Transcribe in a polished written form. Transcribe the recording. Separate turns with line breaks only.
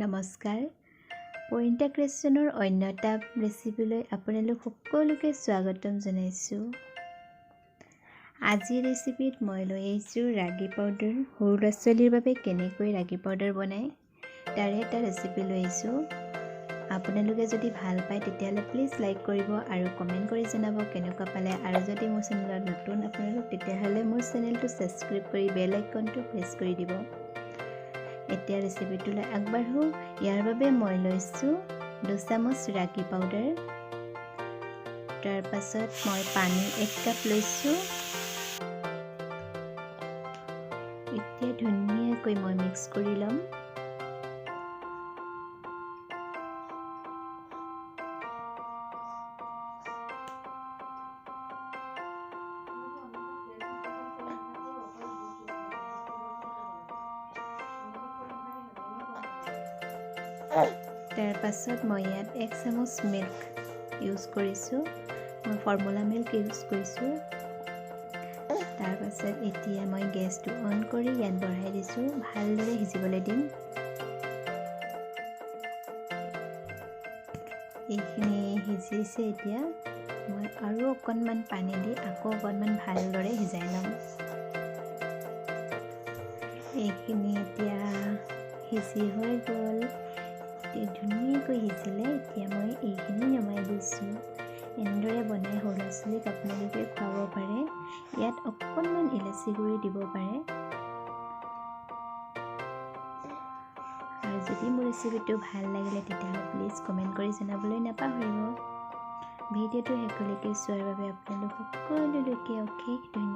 নমস্কাৰ পৰিণীতা ক্ৰিয়েশ্যনৰ অন্য এটা ৰেচিপিলৈ আপোনালোক সকলোকে স্বাগতম জনাইছোঁ। আজিৰ ৰেচিপিত মই লৈ আহিছোঁ ৰাগী পাউডাৰ। সৰু ল'ৰা ছোৱালীৰ বাবে কেনেকৈ ৰাগী পাউডাৰ বনায় তাৰে এটা ৰেচিপি লৈ আহিছোঁ। আপোনালোকে যদি ভাল পায় তেতিয়াহ'লে প্লিজ লাইক কৰিব আৰু কমেণ্ট কৰি জনাব কেনেকুৱা পালে। আৰু যদি মোৰ চেনেলত নতুন আপোনালোক তেতিয়াহ'লে মোৰ চেনেলটো ছাবস্ক্ৰাইব কৰি বেল আইকনটো প্ৰেছ কৰি দিব। এতিয়া ৰেচিপিটোলৈ আগবাঢ়ো। ইয়াৰ বাবে মই লৈছোঁ 2 চামুচ ৰাগী পাউডাৰ। তাৰ পাছত মই পানী 1 কাপ লৈছোঁ। এতিয়া ধুনীয়াকৈ মই মিক্স কৰি ল'ম। তাৰ পাছত মই ইয়াত 1 চামুচ মিল্ক ইউজ কৰিছোঁ। মই ফৰ্মুলা মিল্ক ইউজ কৰিছোঁ। তাৰ পাছত এতিয়া মই গেছটো অন কৰি ইয়াত বঢ়াই দিছোঁ। ভালদৰে সিজিবলৈ দিম। এইখিনি সিজিছে। এতিয়া মই আৰু অকণমান পানী দি আকৌ অকণমান ভালদৰে সিজাই ল'ম। এইখিনি এতিয়া সিজি হৈ গ'ল। ধুনীয়াকৈ সিজিলে এতিয়া মই এইখিনি নমাই দিছোঁ। এনেদৰে বনাই সৰু ল'ৰা ছোৱালীক আপোনালোকে খুৱাব পাৰে। ইয়াত অকণমান ইলাচি গুড়ি দিব পাৰে। আৰু যদি মোৰ ৰেচিপিটো ভাল লাগিলে তেতিয়াহ'লে প্লিজ কমেণ্ট কৰি জনাবলৈ নাপাহৰিব। ভিডিঅ'টো শেষলৈকে চোৱাৰ বাবে আপোনালোক সকলোলৈকে অশেষ ধন্যবাদ।